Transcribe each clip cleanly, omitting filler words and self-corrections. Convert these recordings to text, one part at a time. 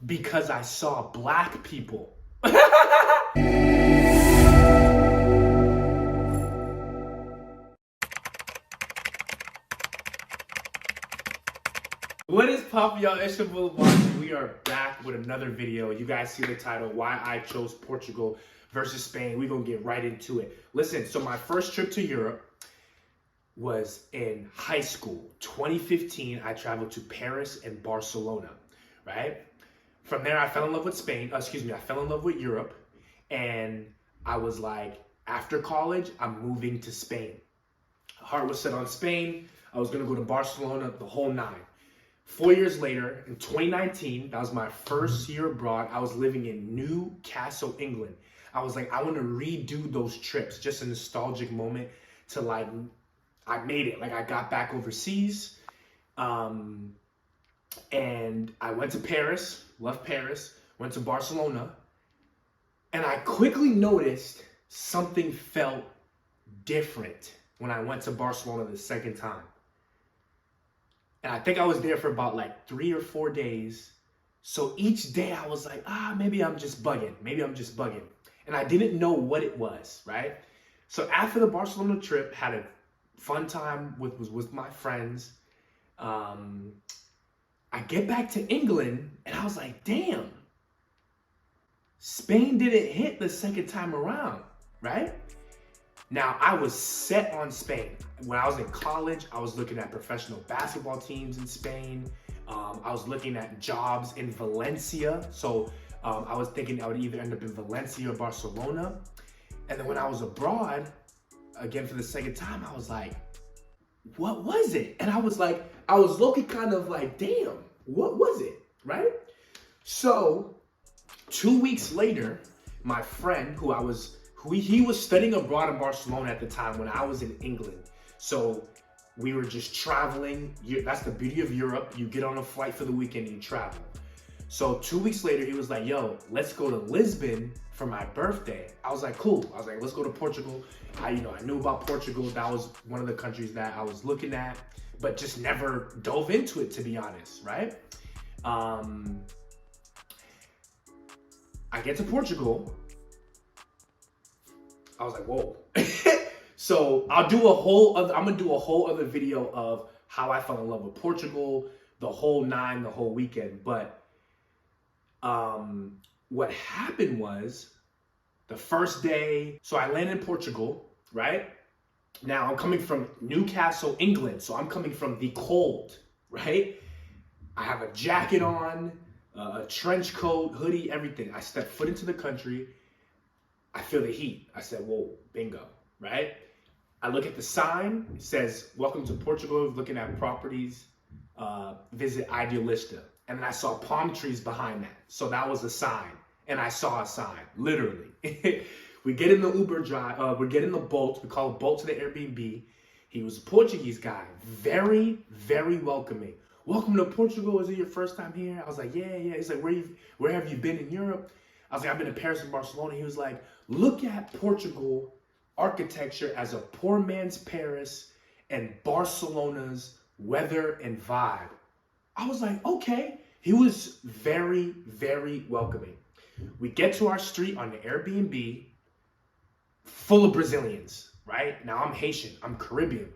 Because I saw black people. What is poppin', y'all? It's your Laboss. We are back with another video. You guys see the title, Why I Chose Portugal versus Spain. We're gonna get right into it. Listen, so my first trip to Europe was in high school. 2015, I traveled to Paris and Barcelona, right? From there, I fell in love with Spain. I fell in love with Europe. And I was like, after college, I'm moving to Spain. Heart was set on Spain. I was gonna go to Barcelona, the whole nine. 4 years later, in 2019, that was my first year abroad. I was living in Newcastle, England. I was like, I want to redo those trips, just a nostalgic moment to like, I made it. Like I got back overseas, and I went to Paris, left Paris, went to Barcelona, and I quickly noticed something felt different when I went to Barcelona the second time. And I think I was there for about like 3 or 4 days. So each day I was like, maybe I'm just bugging. Maybe I'm just bugging. And I didn't know what it was, right? So after the Barcelona trip, had a fun time with my friends. I get back to England and I was like, damn, Spain didn't hit the second time around, right? Now, I was set on Spain. When I was in college, I was looking at professional basketball teams in Spain. I was looking at jobs in Valencia. So I was thinking I would either end up in Valencia or Barcelona. And then when I was abroad, again for the second time, I was like, what was it? And I was looking kind of like, damn, what was it, right? So 2 weeks later, my friend he was studying abroad in Barcelona at the time when I was in England. So we were just traveling. That's the beauty of Europe. You get on a flight for the weekend and you travel. So 2 weeks later, he was like, yo, let's go to Lisbon for my birthday. I was like, cool. I was like, let's go to Portugal. I knew about Portugal. That was one of the countries that I was looking at, but just never dove into it, to be honest, right? I get to Portugal. I was like, whoa. So I'm gonna do a whole other video of how I fell in love with Portugal, the whole nine, the whole weekend. But what happened was the first day, so I landed in Portugal, right? Now I'm coming from Newcastle, England. So I'm coming from the cold, right? I have a jacket on, a trench coat, hoodie, everything. I step foot into the country. I feel the heat. I said, whoa, bingo, right? I look at the sign. It says, welcome to Portugal, looking at properties, visit Idealista. And then I saw palm trees behind that. So that was a sign. And I saw a sign, literally. We get in the Uber drive, we get in the boat. We call a boat to the Airbnb. He was a Portuguese guy, very, very welcoming. Welcome to Portugal. Is it your first time here? I was like, yeah. He's like, where have you been in Europe? I was like, I've been to Paris and Barcelona. He was like, look at Portugal architecture as a poor man's Paris and Barcelona's weather and vibe. I was like, okay. He was very, very welcoming. We get to our street on the Airbnb, full of Brazilians, right? Now I'm Haitian, I'm Caribbean,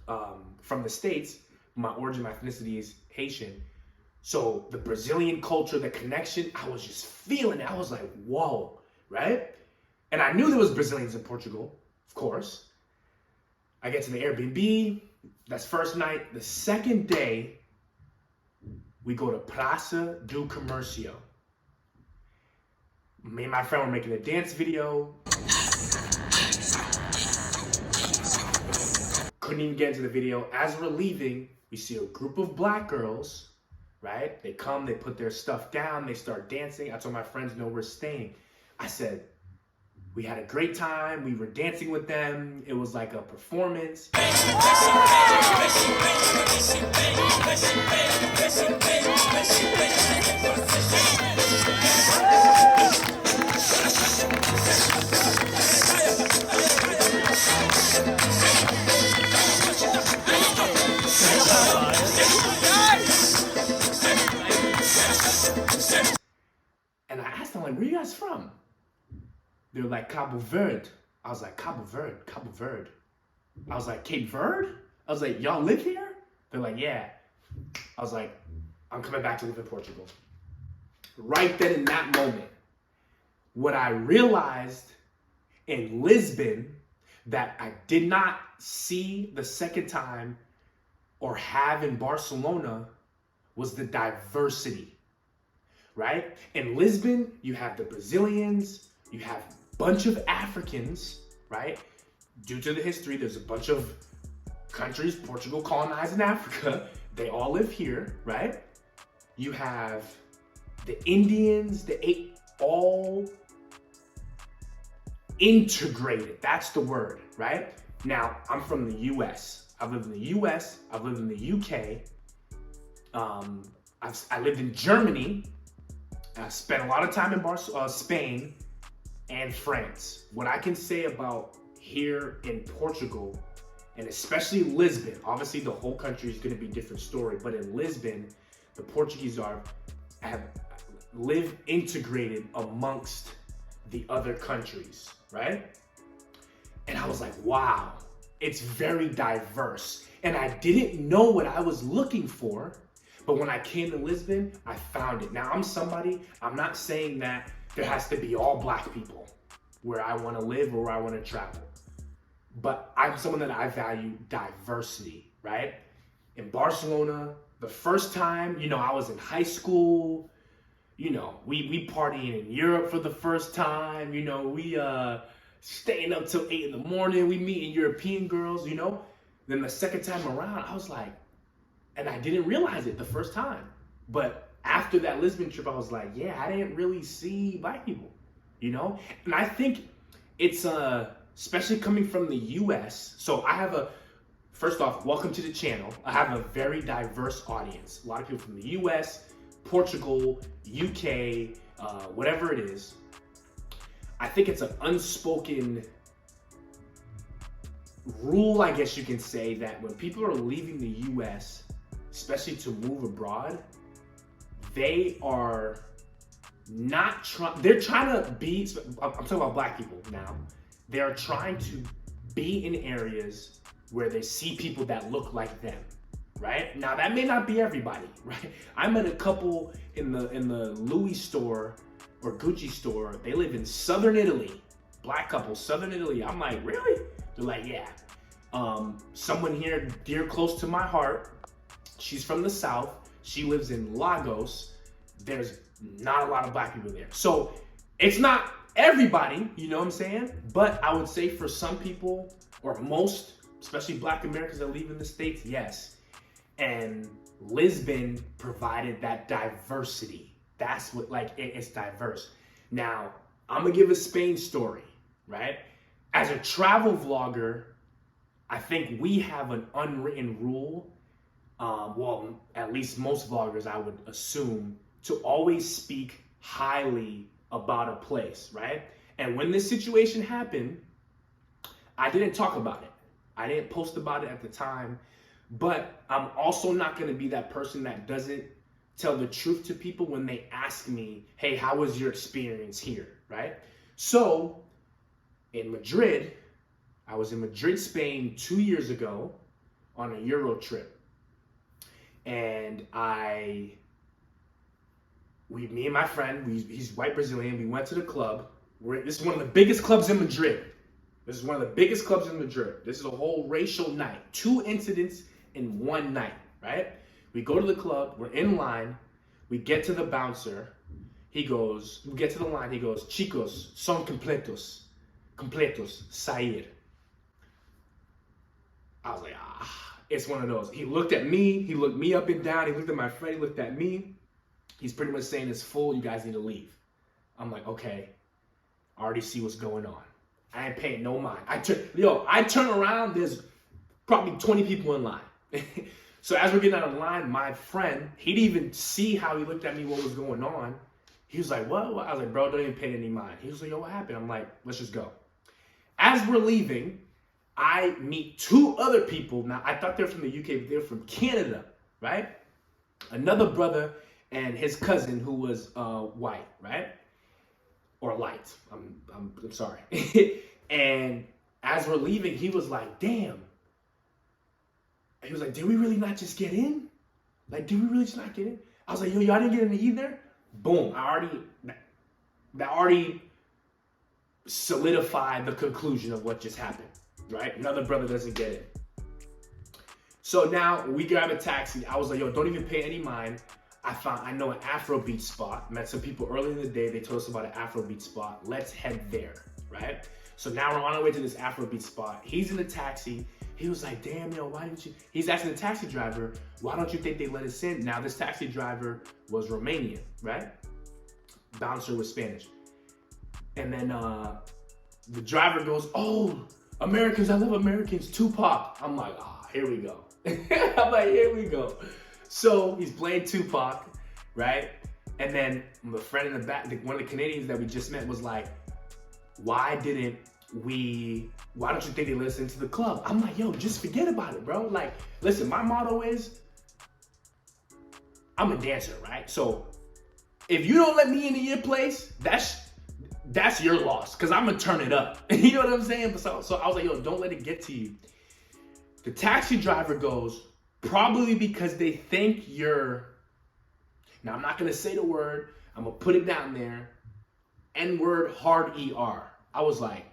from the States. My origin, my ethnicity is Haitian. So the Brazilian culture, the connection, I was just feeling it. I was like, whoa, right? And I knew there was Brazilians in Portugal, of course. I get to the Airbnb. That's first night. The second day, we go to Praça do Comércio. Me and my friend were making a dance video. Couldn't even get into the video. As we're leaving, we see a group of black girls, right? They come, they put their stuff down, they start dancing. I told my friends, no, we're staying. I said, we had a great time. We were dancing with them. It was like a performance. And I asked them, like, where are you guys from? They were like, Cabo Verde. I was like, Cabo Verde, Cabo Verde. I was like, Cape Verde? I was like, y'all live here? They're like, yeah. I was like, I'm coming back to live in Portugal. Right then in that moment, what I realized in Lisbon that I did not see the second time or have in Barcelona was the diversity, right? In Lisbon, you have the Brazilians, you have a bunch of Africans, right? Due to the history, there's a bunch of countries Portugal colonized in Africa. They all live here, right? You have the Indians, all integrated. That's the word, right? Now, I'm from the US. I've lived in the US. I've lived in the UK. I lived in Germany. I spent a lot of time in Spain and France. What I can say about here in Portugal, and especially Lisbon, obviously the whole country is going to be a different story, but in Lisbon, the Portuguese have lived integrated amongst the other countries, right? And I was like, wow, it's very diverse. And I didn't know what I was looking for, but when I came to Lisbon, I found it. Now I'm not saying that there has to be all black people where I want to live or where I want to travel, but I'm someone that I value diversity, right? In Barcelona, the first time, I was in high school, we partying in Europe for the first time, we staying up till 8 in the morning, we meeting European girls, Then the second time around, I was like, and I didn't realize it the first time. But after that Lisbon trip, I was like, yeah, I didn't really see black people, And I think it's, especially coming from the US. So first off, welcome to the channel. I have a very diverse audience. A lot of people from the US, Portugal, UK, whatever it is. I think it's an unspoken rule, I guess you can say, that when people are leaving the US, especially to move abroad, they are not they're trying to be, I'm talking about black people now, they're trying to be in areas where they see people that look like them, right? Now that may not be everybody, right? I met a couple in the Louis store or Gucci store. They live in Southern Italy, black couple, Southern Italy. I'm like, really? They're like, yeah. Someone here dear close to my heart, she's from the South. She lives in Laboss. There's not a lot of black people there. So it's not everybody, you know what I'm saying? But I would say for some people, or most, especially black Americans that live in the States, yes. And Lisbon provided that diversity. That's what, it's diverse. Now, I'm gonna give a Spain story, right? As a travel vlogger, I think we have an unwritten rule, well, at least most vloggers, I would assume, to always speak highly about a place, right? And when this situation happened, I didn't talk about it. I didn't post about it at the time, but I'm also not going to be that person that doesn't tell the truth to people when they ask me, hey, how was your experience here, right? So in Madrid, I was in Madrid, Spain 2 years ago on a Euro trip. And me and my friend, he's white Brazilian, we went to the club. This is one of the biggest clubs in Madrid. This is one of the biggest clubs in Madrid. This is a whole racial night. 2 incidents in one night, right? We go to the club, we're in line, we get to the bouncer, we get to the line, he goes, chicos, son completos, sair. I was like, it's one of those. He looked at me, he looked me up and down, he looked at my friend, he looked at me. He's pretty much saying it's full, you guys need to leave. I'm like, okay, I already see what's going on. I ain't paying no mind. I turn around, there's probably 20 people in line. So as we're getting out of line, my friend, he didn't even see how he looked at me, what was going on. He was like, what? I was like, bro, don't even pay any mind. He was like, yo, what happened? I'm like, let's just go. As we're leaving, I meet 2 other people. Now, I thought they were from the UK, but they were from Canada, right? Another brother and his cousin who was white, right? Or light. I'm sorry. And as we're leaving, he was like, damn. He was like, did we really not just get in? Like, did we really just not get in? I was like, yo, y'all didn't get in either? Boom. That already solidified the conclusion of what just happened, right? Another brother doesn't get it. So now we grab a taxi. I was like, yo, don't even pay any mind. I know an Afrobeat spot. Met some people early in the day. They told us about an Afrobeat spot. Let's head there, right? So now we're on our way to this Afrobeat spot. He's in the taxi. He was like, damn, yo, why didn't you? He's asking the taxi driver, why don't you think they let us in? Now, this taxi driver was Romanian, right? Bouncer was Spanish. And then the driver goes, oh, Americans, I love Americans, Tupac. I'm like, here we go. I'm like, here we go. So he's playing Tupac, right? And then the friend in the back, one of the Canadians that we just met was like, why don't you think they listen to the club? I'm like, yo, just forget about it, bro. Like, listen, my motto is, I'm a dancer, right? So if you don't let me into your place, that's your loss, because I'm gonna turn it up. You know what I'm saying? So I was like, yo, don't let it get to you. The taxi driver goes, probably because they think you're, now I'm not gonna say the word, I'm gonna put it down there, N-word, hard ER. I was like,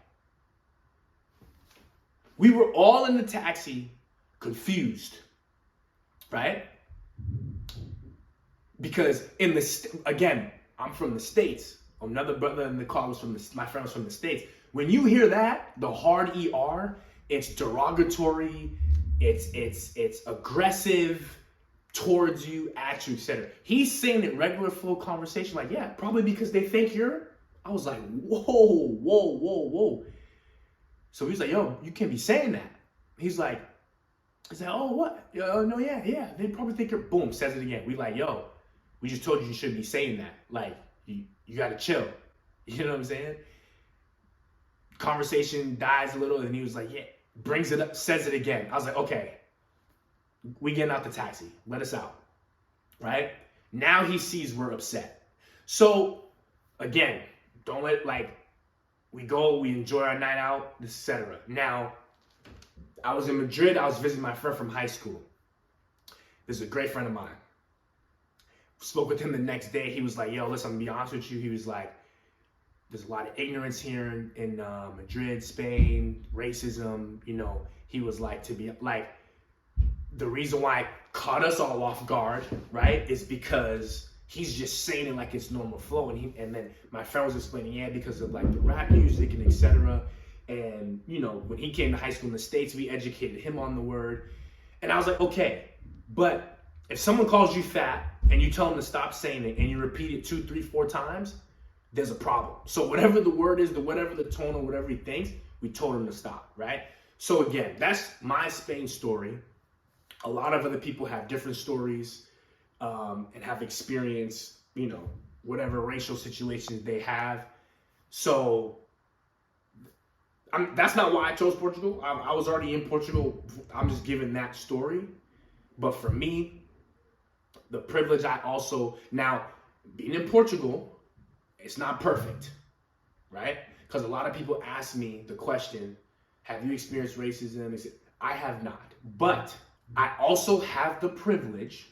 we were all in the taxi confused, right? Because again, I'm from the States. Another brother in the car was my friend was from the States. When you hear that, the hard ER, it's derogatory, it's aggressive towards you, at you, etc. He's saying it regular full conversation, like, yeah, probably because they think you're. I was like, whoa. So he's like, yo, you can't be saying that. He's like, oh, what? No, yeah. They probably think you're, boom, says it again. We like, yo, we just told you shouldn't be saying that. Like, you gotta chill. You know what I'm saying? Conversation dies a little, and he was like, yeah, brings it up, says it again. I was like, okay, we getting out the taxi. Let us out, right? Now he sees we're upset. So, again, don't let, we go, we enjoy our night out, etc. Now, I was in Madrid. I was visiting my friend from high school. This is a great friend of mine. Spoke with him the next day. He was like, yo, listen, I'm gonna be honest with you. He was like, there's a lot of ignorance here in Madrid, Spain, racism. You know, he was like, the reason why it caught us all off guard, right, is because he's just saying it like it's normal flow. And then my friend was explaining, yeah, because of like the rap music and etc. And, you know, when he came to high school in the States, we educated him on the word. And I was like, okay, but if someone calls you fat and you tell them to stop saying it and you repeat it 2, 3, 4 times, there's a problem. So whatever the word is, whatever the tone or whatever he thinks, we told him to stop, right? So again, that's my Spain story. A lot of other people have different stories and have experienced, you know, whatever racial situations they have. So that's not why I chose Portugal. I was already in Portugal. I'm just giving that story. But for me, the privilege now, being in Portugal, it's not perfect, right? Because a lot of people ask me the question, have you experienced racism? I have not. But I also have the privilege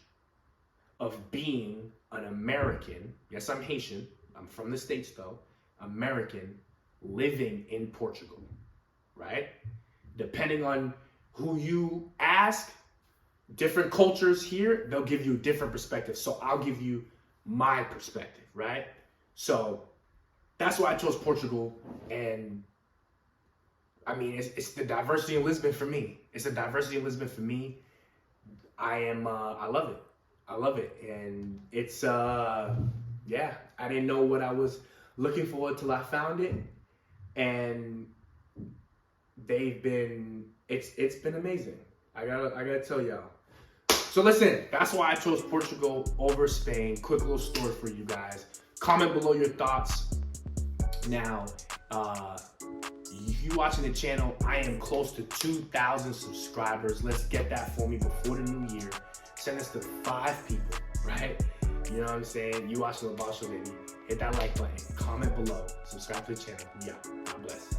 of being an American. Yes, I'm Haitian. I'm from the States though. American living in Portugal, right? Depending on who you ask, different cultures here, they'll give you a different perspective. So I'll give you my perspective, right? So that's why I chose Portugal. And I mean, it's the diversity in Lisbon for me. It's the diversity in Lisbon for me. I love it. I love it. And it's, yeah, I didn't know what I was looking for till I found it. And it's been amazing. I gotta tell y'all. So listen, that's why I chose Portugal over Spain. Quick little story for you guys. Comment below your thoughts. Now, if you're watching the channel, I am close to 2,000 subscribers. Let's get that for me before the new year. Send us to 5 people, right? You know what I'm saying? You watching the Laboss Show, baby. Hit that like button, comment below, subscribe to the channel. Yeah, God bless.